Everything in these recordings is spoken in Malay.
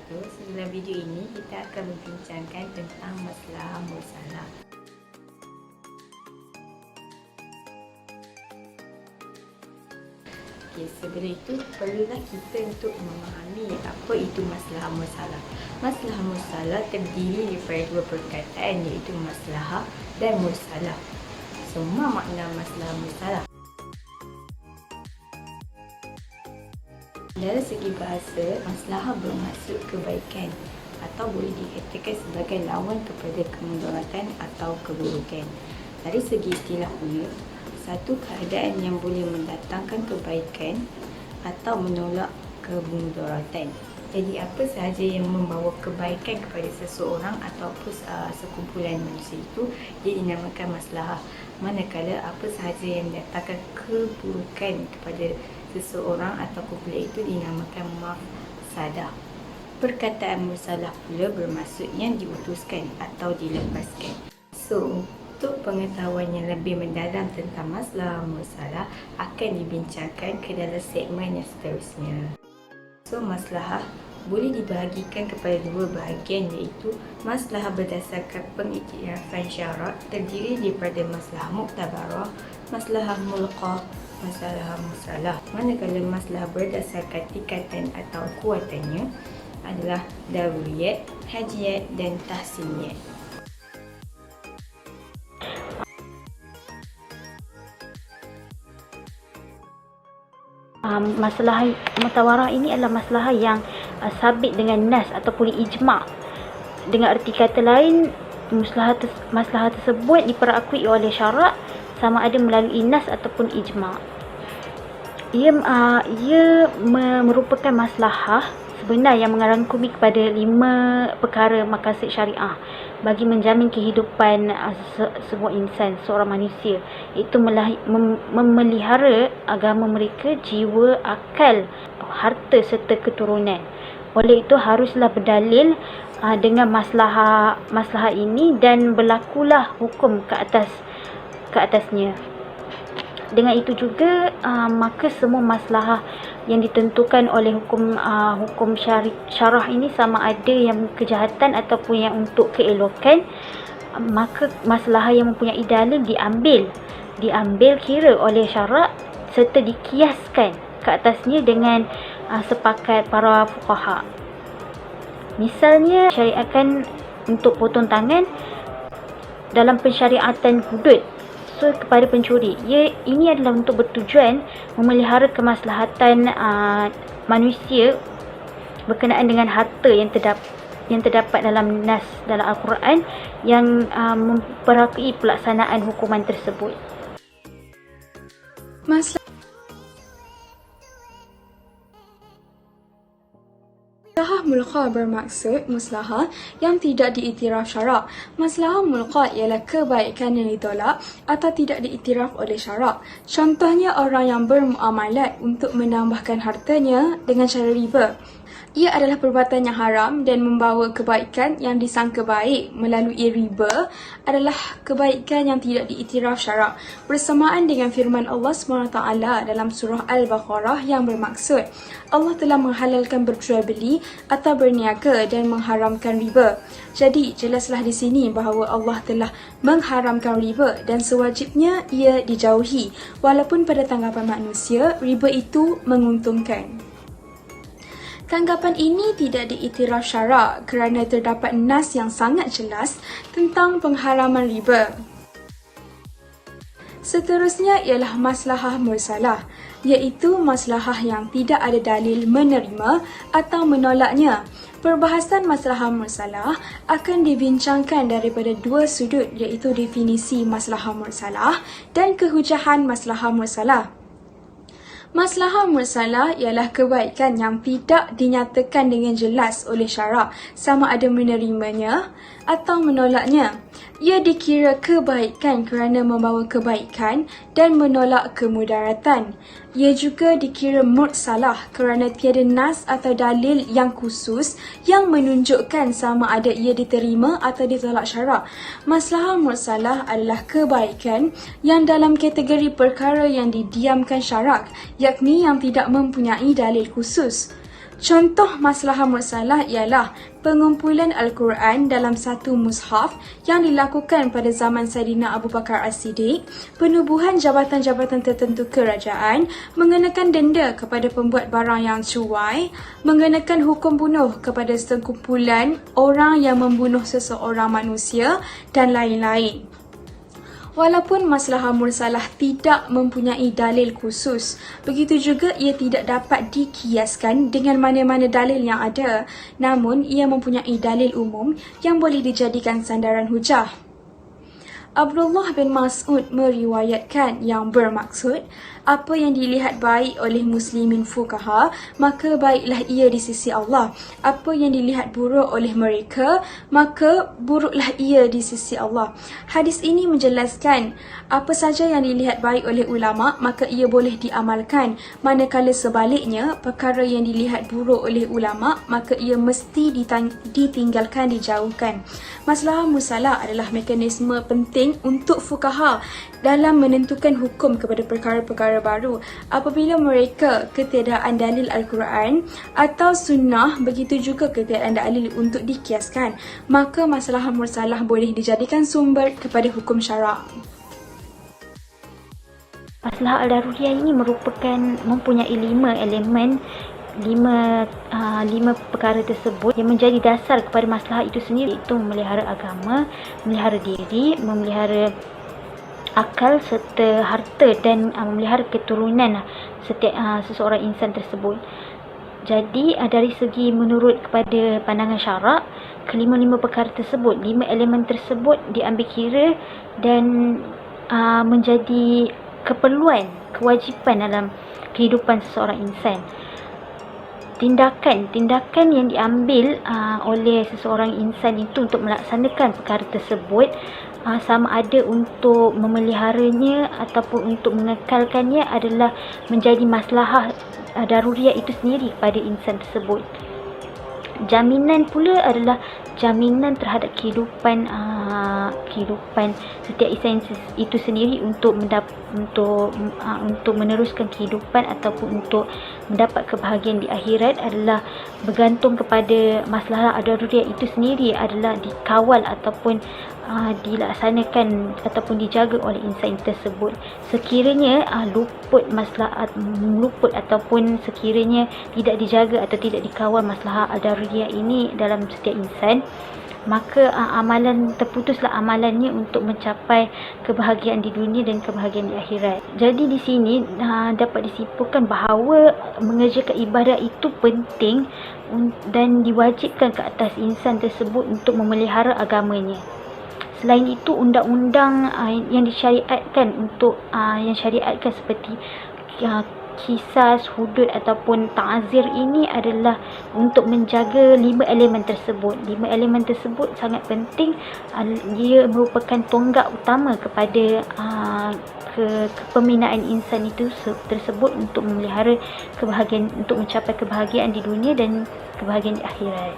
wabarakatuh. Dalam video ini kita akan membincangkan tentang masalah mursalah. Sebelum itu perlulah kita untuk memahami apa itu masalah mursalah. Masalah mursalah terdiri daripada dua perkataan, iaitu maslahah dan mursalah. Semua makna masalah mursalah. Dari segi bahasa, maslahah bermaksud kebaikan atau boleh dikatakan sebagai lawan kepada kemudaratan atau keburukan. Dari segi istilah pula, satu keadaan yang boleh mendatangkan kebaikan atau menolak kemudaratan. Jadi apa sahaja yang membawa kebaikan kepada seseorang ataupun sekumpulan manusia itu dia dinamakan maslahah. Manakala apa sahaja yang mendatangkan keburukan kepada seseorang atau kumpulan itu dinamakan mafsadah. Perkataan mursalah pula bermaksud yang diutuskan atau dilepaskan. So, untuk pengetahuan yang lebih mendalam tentang masalah mursalah akan dibincangkan ke dalam segmen yang seterusnya. So, maslahah boleh dibahagikan kepada dua bahagian, iaitu maslahah berdasarkan pengiktirafan syarak terdiri daripada maslahah muktabarah, maslahah mulqah, masalah mursalah. Manakala maslahah berdasarkan tingkatan atau kuatannya adalah daruriyat, hajiyat dan tahsiniyat. Masalah mutawarah ini adalah masalah yang sabit dengan nas ataupun ijma'. Dengan erti kata lain, masalah tersebut diperakui oleh syarak sama ada melalui nas ataupun ijma'. Ia merupakan maslahah sebenar yang mengarangkumi kepada 5 perkara maqasid syariah bagi menjamin kehidupan sebuah insan, seorang manusia, iaitu memelihara agama mereka, jiwa, akal, harta serta keturunan. Oleh itu haruslah berdalil dengan maslahah ini dan berlakulah hukum ke atasnya. Dengan itu juga maka semua maslahah yang ditentukan oleh hukum syarah ini, sama ada yang kejahatan ataupun yang untuk keelokan, maka maslahah yang mempunyai dalil diambil kira oleh syarak serta dikiaskan ke atasnya dengan sepakat para fuqaha. Misalnya, syariatkan untuk potong tangan dalam pensyariatan hudud kepada pencuri. Ini adalah untuk bertujuan memelihara kemaslahatan manusia berkenaan dengan harta yang terdapat dalam nas dalam Al-Quran yang memperakui pelaksanaan hukuman tersebut. Maslahah mulqah bermaksud maslahah yang tidak diiktiraf syarak. Maslahah mulqah ialah kebaikan yang ditolak atau tidak diiktiraf oleh syarak. Contohnya orang yang bermuamalat untuk menambahkan hartanya dengan cara riba. Ia adalah perbuatan yang haram dan membawa kebaikan yang disangka baik melalui riba adalah kebaikan yang tidak diiktiraf syarak. Bersamaan dengan firman Allah SWT dalam surah Al-Baqarah yang bermaksud Allah telah menghalalkan berjual beli atau berniaga dan mengharamkan riba. Jadi jelaslah di sini bahawa Allah telah mengharamkan riba dan sewajibnya ia dijauhi, walaupun pada tanggapan manusia riba itu menguntungkan. Tanggapan ini tidak diiktiraf syarak kerana terdapat nas yang sangat jelas tentang pengharaman riba. Seterusnya ialah maslahah mursalah, iaitu maslahah yang tidak ada dalil menerima atau menolaknya. Perbahasan maslahah mursalah akan dibincangkan daripada dua sudut, iaitu definisi maslahah mursalah dan kehujahan maslahah mursalah. Maslahah mursalah ialah kebaikan yang tidak dinyatakan dengan jelas oleh syarak sama ada menerimanya atau menolaknya. Ia dikira kebaikan kerana membawa kebaikan dan menolak kemudaratan. Ia juga dikira mursalah kerana tiada nas atau dalil yang khusus yang menunjukkan sama ada ia diterima atau ditolak syarak. Maslahah mursalah adalah kebaikan yang dalam kategori perkara yang didiamkan syarak, yakni yang tidak mempunyai dalil khusus. Contoh maslahah mursalah ialah pengumpulan Al-Quran dalam satu mushaf yang dilakukan pada zaman Saidina Abu Bakar As-Siddiq, penubuhan jabatan-jabatan tertentu kerajaan, mengenakan denda kepada pembuat barang yang cuai, mengenakan hukum bunuh kepada sekumpulan orang yang membunuh seseorang manusia dan lain-lain. Walaupun maslahah mursalah tidak mempunyai dalil khusus, begitu juga ia tidak dapat dikiaskan dengan mana-mana dalil yang ada, namun ia mempunyai dalil umum yang boleh dijadikan sandaran hujah. Abdullah bin Mas'ud meriwayatkan yang bermaksud, apa yang dilihat baik oleh muslimin fuqaha, maka baiklah ia di sisi Allah. Apa yang dilihat buruk oleh mereka, maka buruklah ia di sisi Allah. Hadis ini menjelaskan apa saja yang dilihat baik oleh ulama, maka ia boleh diamalkan. Manakala sebaliknya, perkara yang dilihat buruk oleh ulama, maka ia mesti ditinggalkan, dijauhkan. Maslahah mursalah adalah mekanisme penting untuk fuqaha dalam menentukan hukum kepada perkara-perkara baru. Apabila mereka ketiadaan dalil Al-Quran atau sunnah, begitu juga ketiadaan dalil untuk dikiaskan, maka maslahah mursalah boleh dijadikan sumber kepada hukum syarak. Maslahah al-daruriyah ini mempunyai 5 elemen, 5 perkara tersebut yang menjadi dasar kepada maslahah itu sendiri, iaitu memelihara agama, memelihara diri, memelihara akal serta harta dan memelihara keturunan setiap seseorang insan tersebut. Jadi dari segi menurut kepada pandangan syarak, kelima-lima perkara tersebut, 5 elemen tersebut diambil kira dan menjadi keperluan, kewajipan dalam kehidupan seseorang insan. Tindakan yang diambil oleh seseorang insan itu untuk melaksanakan perkara tersebut, sama ada untuk memeliharanya ataupun untuk mengekalkannya, adalah menjadi maslahah daruriyah itu sendiri kepada insan tersebut. Jaminan pula adalah jaminan terhadap kehidupan setiap insan itu sendiri untuk meneruskan kehidupan ataupun untuk mendapat kebahagiaan di akhirat, adalah bergantung kepada maslahah daruriyah itu sendiri, adalah dikawal ataupun dilaksanakan ataupun dijaga oleh insan tersebut. Sekiranya luput ataupun sekiranya tidak dijaga atau tidak dikawal maslahah daruriyah ini dalam setiap insan, maka terputuslah amalannya untuk mencapai kebahagiaan di dunia dan kebahagiaan di akhirat. Jadi di sini dapat disimpulkan bahawa mengerjakan ibadah itu penting dan diwajibkan ke atas insan tersebut untuk memelihara agamanya. Selain itu, undang-undang yang disyariatkan seperti kisas, hudud ataupun ta'zir ini adalah untuk menjaga 5 elemen tersebut. 5 elemen tersebut sangat penting. Ia merupakan tonggak utama kepada kepembinaan insan itu tersebut untuk memelihara kebahagiaan, untuk mencapai kebahagiaan di dunia dan kebahagiaan di akhirat.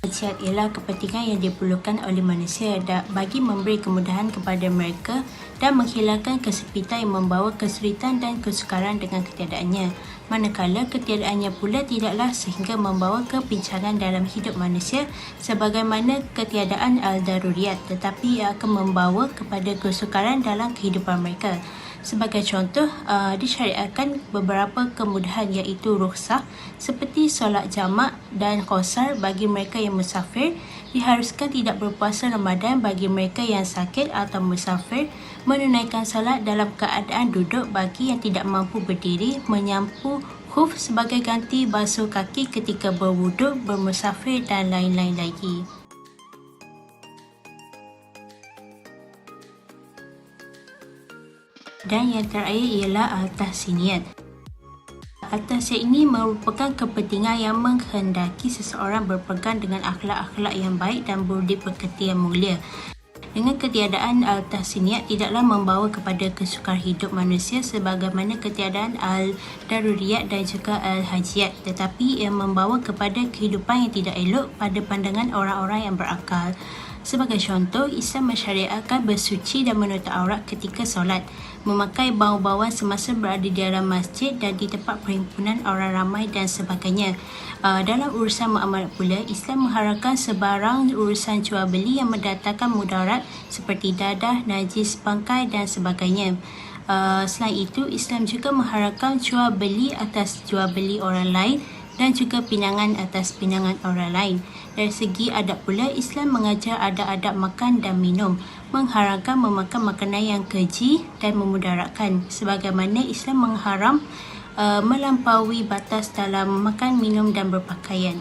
Hajat ialah kepentingan yang diperlukan oleh manusia bagi memberi kemudahan kepada mereka dan menghilangkan kesempitan yang membawa kesulitan dan kesukaran dengan ketiadaannya. Manakala ketiadaannya pula tidaklah sehingga membawa kepincangan dalam hidup manusia sebagaimana ketiadaan al-daruriyat, tetapi ia akan membawa kepada kesukaran dalam kehidupan mereka. Sebagai contoh, disyariatkan beberapa kemudahan iaitu rukhsah seperti solat jamak dan qasar bagi mereka yang musafir, diharuskan tidak berpuasa Ramadan bagi mereka yang sakit atau musafir, menunaikan solat dalam keadaan duduk bagi yang tidak mampu berdiri, menyampu khuf sebagai ganti basuh kaki ketika berwuduk, bermusafir dan lain-lain lagi. Dan yang terakhir ialah al-tahsiniyat. Al-tahsiniyat ini merupakan kepentingan yang menghendaki seseorang berpegang dengan akhlak-akhlak yang baik dan budi pekerti yang mulia. Dengan ketiadaan al-tahsiniyat tidaklah membawa kepada kesukaran hidup manusia sebagaimana ketiadaan al-daruriyat dan juga al-hajiyat, tetapi ia membawa kepada kehidupan yang tidak elok pada pandangan orang-orang yang berakal. Sebagai contoh, Islam mensyariatkan bersuci dan menutup aurat ketika solat, memakai bau-bauan semasa berada di dalam masjid dan di tempat perhimpunan orang ramai dan sebagainya. Dalam urusan muamalat pula, Islam mengharamkan sebarang urusan jual beli yang mendatangkan mudarat seperti dadah, najis, bangkai dan sebagainya. Selain itu, Islam juga mengharamkan jual beli atas jual beli orang lain dan juga pinangan atas pinangan orang lain. Dari segi adab pula, Islam mengajar adab-adab makan dan minum, mengharamkan memakan makanan yang keji dan memudaratkan, sebagaimana Islam mengharam melampaui batas dalam makan, minum dan berpakaian.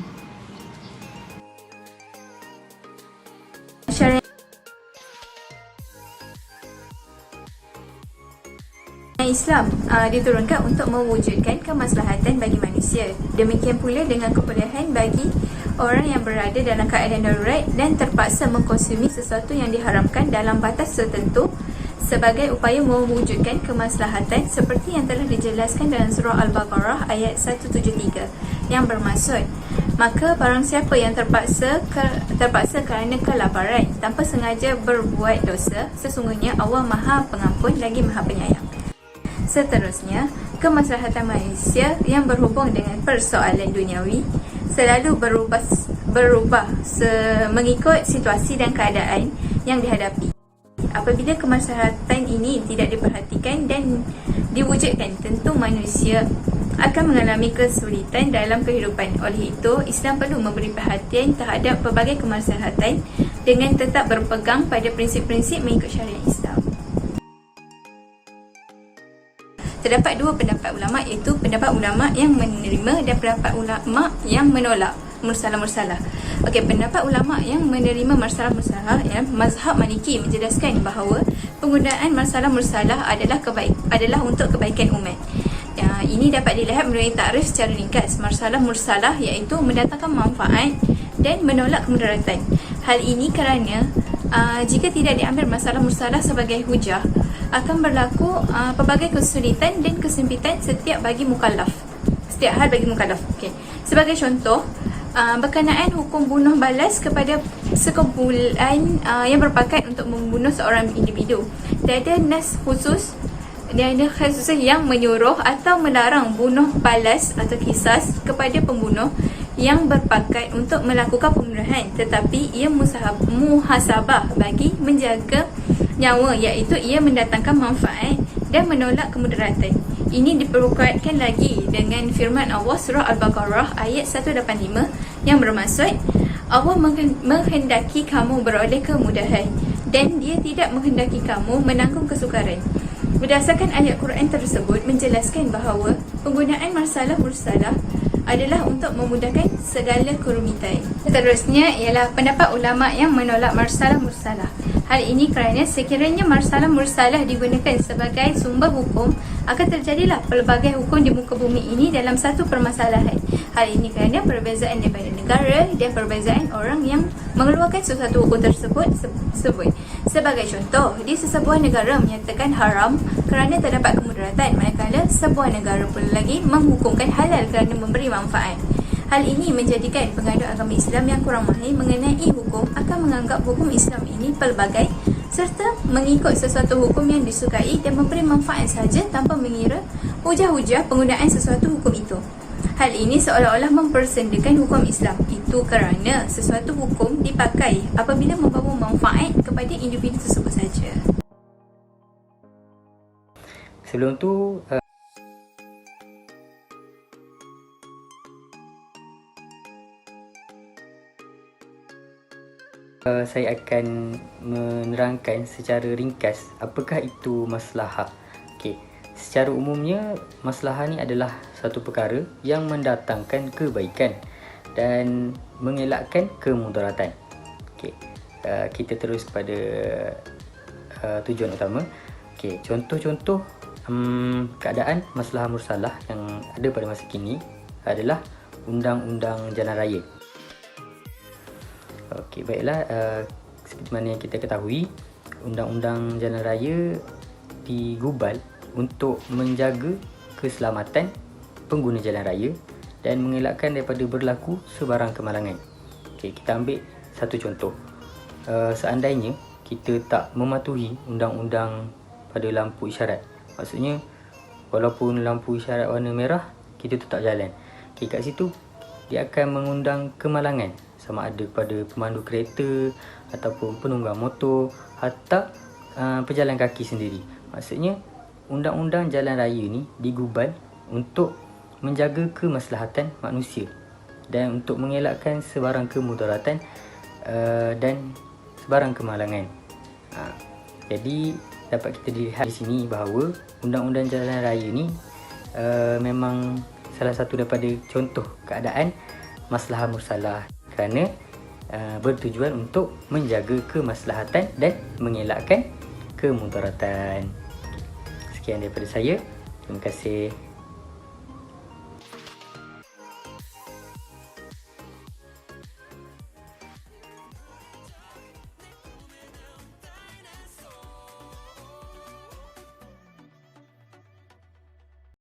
Islam diturunkan untuk mewujudkan kemaslahatan bagi manusia. Demikian pula dengan kebolehan bagi orang yang berada dalam keadaan darurat dan terpaksa mengkonsumi sesuatu yang diharamkan dalam batas tertentu sebagai upaya mewujudkan kemaslahatan seperti yang telah dijelaskan dalam surah Al-Baqarah ayat 173 yang bermaksud, maka barang siapa yang terpaksa kerana kelaparan tanpa sengaja berbuat dosa, sesungguhnya Allah Maha Pengampun lagi Maha Penyayang. Seterusnya, kemaslahatan manusia yang berhubung dengan persoalan duniawi selalu berubah mengikut situasi dan keadaan yang dihadapi. Apabila kemaslahatan ini tidak diperhatikan dan diwujudkan, tentu manusia akan mengalami kesulitan dalam kehidupan. Oleh itu, Islam perlu memberi perhatian terhadap pelbagai kemaslahatan dengan tetap berpegang pada prinsip-prinsip mengikut syariat Islam. Terdapat dua pendapat ulama, iaitu pendapat ulama yang menerima dan pendapat ulama yang menolak mursalah-mursalah. Okey, pendapat ulama yang menerima mursalah-mursalah, mazhab Maliki menjelaskan bahawa penggunaan mursalah-mursalah adalah untuk kebaikan umat. Ini dapat dilihat melalui takrif secara ringkas. Mursalah-mursalah iaitu mendatangkan manfaat dan menolak kemudaratan. Hal ini kerana jika tidak diambil mursalah-mursalah sebagai hujah, akan berlaku pelbagai kesulitan dan kesempitan setiap hal bagi mukallaf. Okay. Sebagai contoh, berkenaan hukum bunuh balas kepada sekumpulan yang berpakat untuk membunuh seorang individu, tiada nas khusus yang menyuruh atau melarang bunuh balas atau kisas kepada pembunuh yang berpakat untuk melakukan pembunuhan, tetapi ia muhasabah bagi menjaga nyawa, iaitu ia mendatangkan manfaat dan menolak kemudaratan. Ini diperkuatkan lagi dengan firman Allah surah Al-Baqarah ayat 185 yang bermaksud, Allah menghendaki kamu beroleh kemudahan dan dia tidak menghendaki kamu menanggung kesukaran. Berdasarkan ayat Quran tersebut menjelaskan bahawa penggunaan mursalah-mursalah adalah untuk memudahkan segala kerumitan. Seterusnya ialah pendapat ulama yang menolak mursalah-mursalah. Hal ini kerana sekiranya mursalah-mursalah digunakan sebagai sumber hukum, akan terjadilah pelbagai hukum di muka bumi ini dalam satu permasalahan. Hal ini kerana perbezaan daripada negara dan perbezaan orang yang mengeluarkan sesuatu hukum tersebut. Sebagai contoh, di sesebuah negara menyatakan haram kerana terdapat kemudaratan, manakala sebuah negara pula lagi menghukumkan halal kerana memberi manfaat. Hal ini menjadikan pengadu agama Islam yang kurang mahir mengenai hukum akan menganggap hukum Islam ini pelbagai serta mengikut sesuatu hukum yang disukai dan memberi manfaat sahaja tanpa mengira hujah-hujah penggunaan sesuatu hukum itu. Hal ini seolah-olah mempersendakan hukum Islam. Itu kerana sesuatu hukum dipakai apabila membawa manfaat kepada individu tersebut saja. Sebelum tu saya akan menerangkan secara ringkas apakah itu maslahah. Okey, secara umumnya maslahah ni adalah satu perkara yang mendatangkan kebaikan dan mengelakkan kemudaratan. Okey, kita terus kepada tujuan utama. Okey, contoh-contoh keadaan maslahah mursalah yang ada pada masa kini adalah Undang-Undang Jalan Raya. Okey, baiklah, seperti mana yang kita ketahui, Undang-Undang Jalan Raya digubal untuk menjaga keselamatan pengguna jalan raya dan mengelakkan daripada berlaku sebarang kemalangan. Okey, kita ambil satu contoh. seandainya kita tak mematuhi undang-undang pada lampu isyarat. Maksudnya walaupun lampu isyarat warna merah, kita tetap jalan. Okay, kat situ dia akan mengundang kemalangan, sama ada kepada pemandu kereta ataupun penunggang motor atau pejalan kaki sendiri. Maksudnya undang-undang jalan raya ni digubal untuk menjaga kemaslahatan manusia dan untuk mengelakkan sebarang kemudaratan dan sebarang kemalangan. Jadi dapat kita dilihat di sini bahawa undang-undang jalan raya ni memang salah satu daripada contoh keadaan maslahah mursalah, kerana bertujuan untuk menjaga kemaslahatan dan mengelakkan kemudaratan. Sekian daripada saya. Terima kasih.